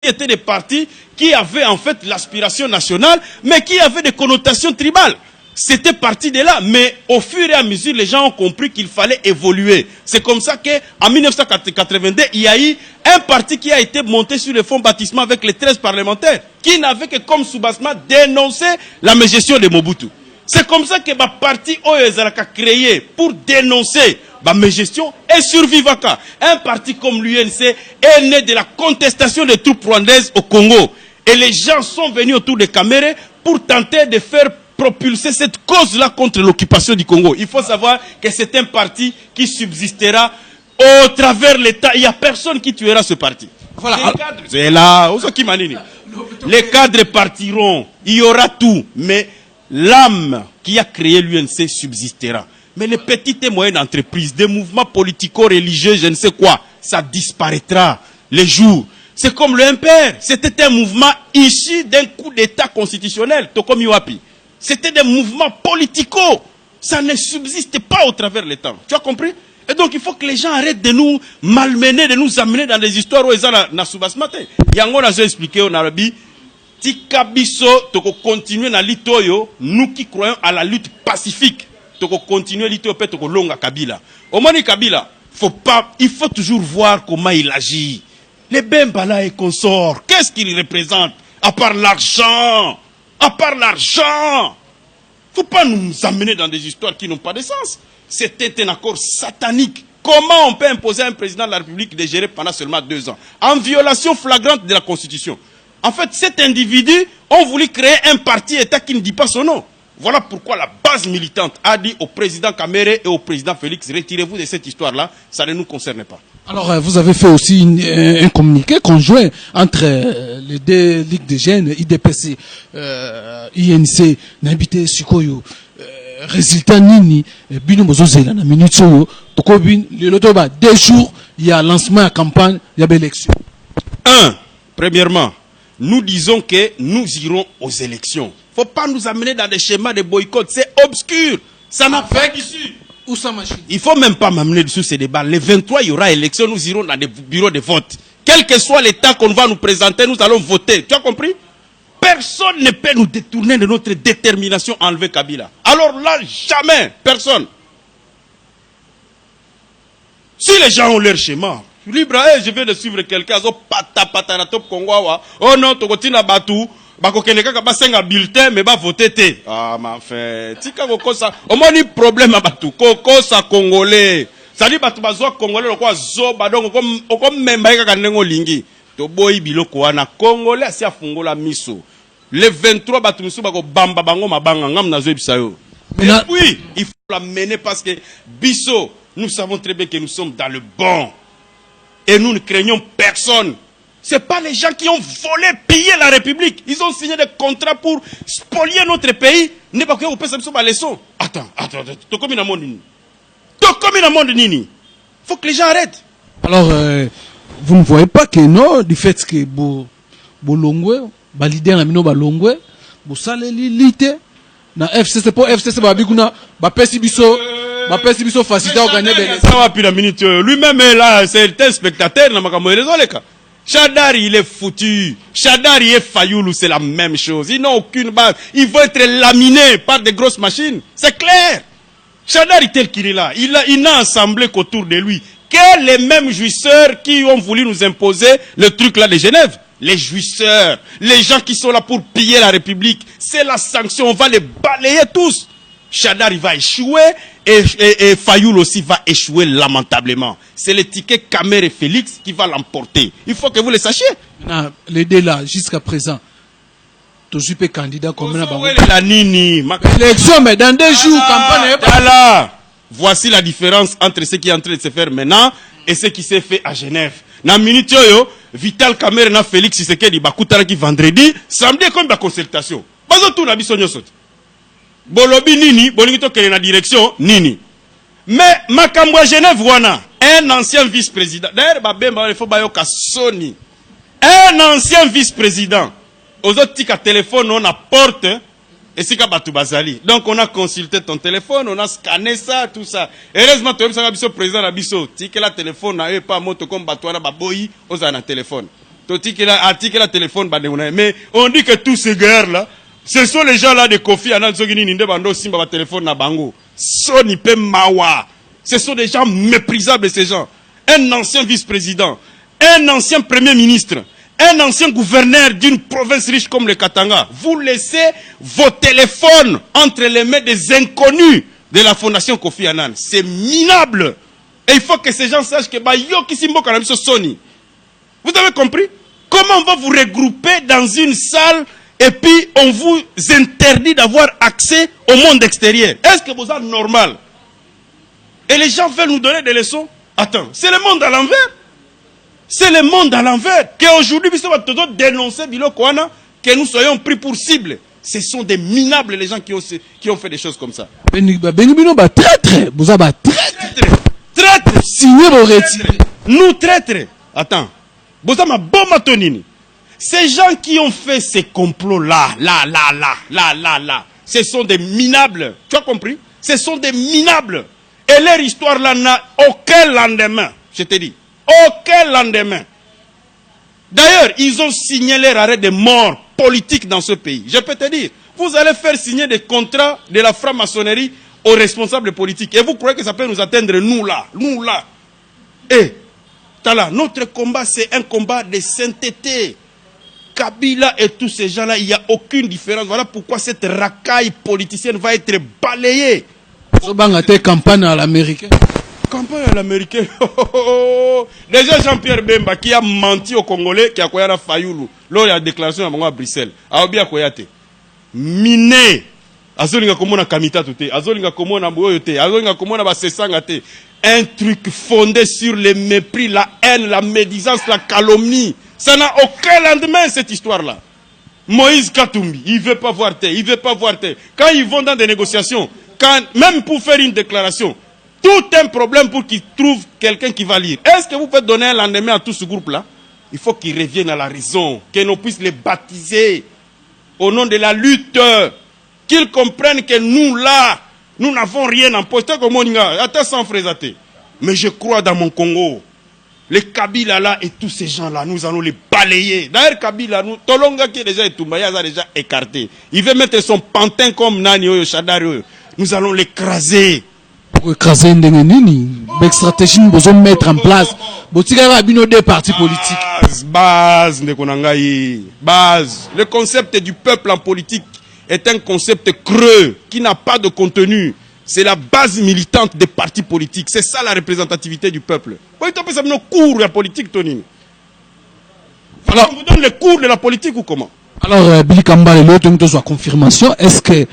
étaient des partis qui avaient en fait l'aspiration nationale, mais qui avaient des connotations tribales. C'était parti de là, mais au fur et à mesure, les gens ont compris qu'il fallait évoluer. C'est comme ça qu'en 1982, il y a eu un parti qui a été monté sur le fonds bâtiment avec les 13 parlementaires, qui n'avait que comme soubassement dénoncer la mégestion de Mobutu. C'est comme ça que le parti a créé pour dénoncer la mégestion et survivaka. Un parti comme l'UNC est né de la contestation des troupes rwandaises au Congo. Et les gens sont venus autour des caméras pour tenter de faire propulser cette cause-là contre l'occupation du Congo. Il faut savoir que c'est un parti qui subsistera au travers l'État. Il n'y a personne qui tuera ce parti. Voilà. C'est là. Les cadres partiront. Il y aura tout. Mais l'âme qui a créé l'UNC subsistera. Mais les petites et moyennes entreprises, des mouvements politico-religieux, je ne sais quoi, ça disparaîtra les jours. C'est comme le MPR. C'était un mouvement issu d'un coup d'État constitutionnel. Tokomi Wapi. C'était des mouvements politicaux. Ça ne subsiste pas au travers des temps. Tu as compris? Et donc il faut que les gens arrêtent de nous malmener, de nous amener dans des histoires où ils ont na soubasmate. Yango n'a expliqué en Arabie. Tikabiso, toko continuer na litoyo, nous qui croyons à la lutte pacifique. Toko continuer litoyo pe toko longa Kabila. Au moins Kabila, il faut toujours voir comment il agit. Les Bembala et consorts, qu'est-ce qu'ils représentent? À part l'argent. À part l'argent, faut pas nous amener dans des histoires qui n'ont pas de sens. C'était un accord satanique. Comment on peut imposer à un président de la République de gérer pendant seulement 2 ans? En violation flagrante de la Constitution. En fait, cet individu a voulu créer un parti-État qui ne dit pas son nom. Voilà pourquoi la base militante a dit au président Kamere et au président Félix, retirez-vous de cette histoire-là, ça ne nous concerne pas. Alors, vous avez fait aussi un communiqué conjoint entre les deux ligues de jeunes, IDPC, INC, Nabité, Sikoyo, résultat Nini, Bino Mozozela, na minute Soyo, Tokobin, le Lotoba, 2 jours, il y a lancement à campagne, il y a l'élection. Premièrement, nous disons que nous irons aux élections. Faut pas nous amener dans des schémas de boycott, c'est obscur, ça n'a pas d'issue. Il ne faut même pas m'amener sur ces débats. Le 23, il y aura élection, nous irons dans des bureaux de vote. Quel que soit l'état qu'on va nous présenter, nous allons voter. Tu as compris? Personne ne peut nous détourner de notre détermination à enlever Kabila. Alors là, jamais, personne. Si les gens ont leur schéma, libre, je viens de suivre quelqu'un, oh non, Tokotina Batou. Bakokeleka ka basenga bulletin mais ba voter te. Ah ma fait. Tika kokosa. Au moins ni problème à batu. Kokosa congolais. Ça dit batu bazwa congolais lokwa zo badongo comme memba ka kanengo lingi. To boyi biloko wana congolais asi afungola miso. Le 23 batu miso bako bamba bango mabanga ngam nazo bisayo. Oui, il faut la mener parce que biso, nous savons très bien que nous sommes dans le bon. Et nous ne craignons personne. Ce n'est pas les gens qui ont volé, pillé la République. Ils ont signé des contrats pour spolier notre pays. Ne pas que vous pensez que leçon. Attends. Tokomi na monde nini. Faut que les gens arrêtent. Alors, vous ne voyez pas que non, du fait que Bolongwe, leader na mino Bolongwe, sale lite na FCC pour FCC babikuna bapesi biso facilité à gagner des. Lui-même est là, c'est un spectateur na makambo elezoleka. Chadari, il est foutu. Chadari et Fayoulou, c'est la même chose. Ils n'ont aucune base. Ils vont être laminés par des grosses machines. C'est clair. Chadari, tel qu'il est là, il n'a assemblé qu'autour de lui que les mêmes jouisseurs qui ont voulu nous imposer le truc là de Genève. Les jouisseurs, les gens qui sont là pour piller la République. C'est la sanction. On va les balayer tous. Chadari va échouer et Fayoul aussi va échouer lamentablement. C'est le ticket Kamere et Félix qui va l'emporter. Il faut que vous le sachiez. Les deux là, jusqu'à présent, tu suis candidat comme la Nini. L'élection, mais dans 2 jours, campagne. Voilà. Voici la différence entre ce qui est en train de se faire maintenant et ce qui s'est fait à Genève. Na minute yo, Vital Kamere na Félix Tshisekedi bakutana ki vendredi, samedi comme la consultation. Bazo tout na biso nyosot. Bolobi nini, bolingito kele na direction nini. Mais makambo à Genève wana, un ancien vice-président. D'ailleurs, babemba il faut bayoka Sony. Un ancien vice-président. Aux autres tika téléphone on apporte et c'est batu bazali. Donc on a consulté ton téléphone, on a scanné ça, tout ça. Heureusement tu as biso président na biso, tika la téléphone na pas moto comme batwana baboyi aux un téléphone. Article la téléphone, mais on dit que tous ces guerres-là, ce sont les gens là de Kofi Annan, ceux qui n'ont pas Simba téléphone na bango. Sonipe Mawa. Ce sont des gens méprisables, ces gens. Un ancien vice-président, un ancien premier ministre, un ancien gouverneur d'une province riche comme le Katanga. Vous laissez vos téléphones entre les mains des inconnus de la fondation Kofi Annan. C'est minable. Et il faut que ces gens sachent que Sony. Vous avez compris? Comment on va vous regrouper dans une salle et puis on vous interdit d'avoir accès au monde extérieur? Est-ce que vous êtes normal? Et les gens veulent nous donner des leçons? Attends, c'est le monde à l'envers. C'est le monde à l'envers. Qu'aujourd'hui, nous devons dénoncer que nous soyons pris pour cible. Ce sont des minables les gens qui ont fait des choses comme ça. Traître. Vous avez traître. Signé vos retirés. Nous traîtres. Attends. Vous avez bon matonini. Ces gens qui ont fait ces complots-là, ce sont des minables. Tu as compris? Ce sont des minables. Et leur histoire-là n'a aucun lendemain. Je te dis. Aucun lendemain. D'ailleurs, ils ont signé leur arrêt de mort politique dans ce pays. Je peux te dire, vous allez faire signer des contrats de la franc-maçonnerie aux responsables politiques. Et vous croyez que ça peut nous atteindre, nous là? Et, Tala, notre combat, c'est un combat de sainteté. Kabila et tous ces gens-là, il n'y a aucune différence. Voilà pourquoi cette racaille politicienne va être balayée. Campagne à l'américaine. Campagne à l'américaine. Déjà Jean-Pierre Bemba qui a menti aux Congolais, qui a koyana Fayoulou. Là, il y a déclaration à Bruxelles. Aobia koyate. Miné. Azolinga komona kamita tout. Azolinga komona boyote. Azolinga komona basesanga te. Un truc fondé sur le mépris, la haine, la médisance, la calomnie. Ça n'a aucun lendemain, cette histoire-là. Moïse Katumbi, il ne veut pas voir terre, il ne veut pas voir terre. Quand ils vont dans des négociations, même pour faire une déclaration, tout un problème pour qu'ils trouvent quelqu'un qui va lire. Est-ce que vous pouvez donner un lendemain à tout ce groupe-là? Il faut qu'ils reviennent à la raison, que l'on puisse les baptiser au nom de la lutte, qu'ils comprennent que nous, là, nous n'avons rien en poche. Attends sans frésater. Mais je crois dans mon Congo. Les Kabila là et tous ces gens-là, nous allons les balayer. D'ailleurs, Kabila, Tolonga qui est déjà étoumba, il a déjà écarté. Il veut mettre son pantin comme Nani Oyo, Shadari. Nous allons l'écraser. Pour écraser une stratégie, nous devons mettre en place. Des partis politiques. Base. Le concept du peuple en politique est un concept creux qui n'a pas de contenu. C'est la base militante des partis politiques. C'est ça la représentativité du peuple. Vous avez nos cours de la politique, Tony. Alors, on vous donne les cours de la politique ou comment? Alors, Billy Kamba, l'autre, une confirmation. Est-ce que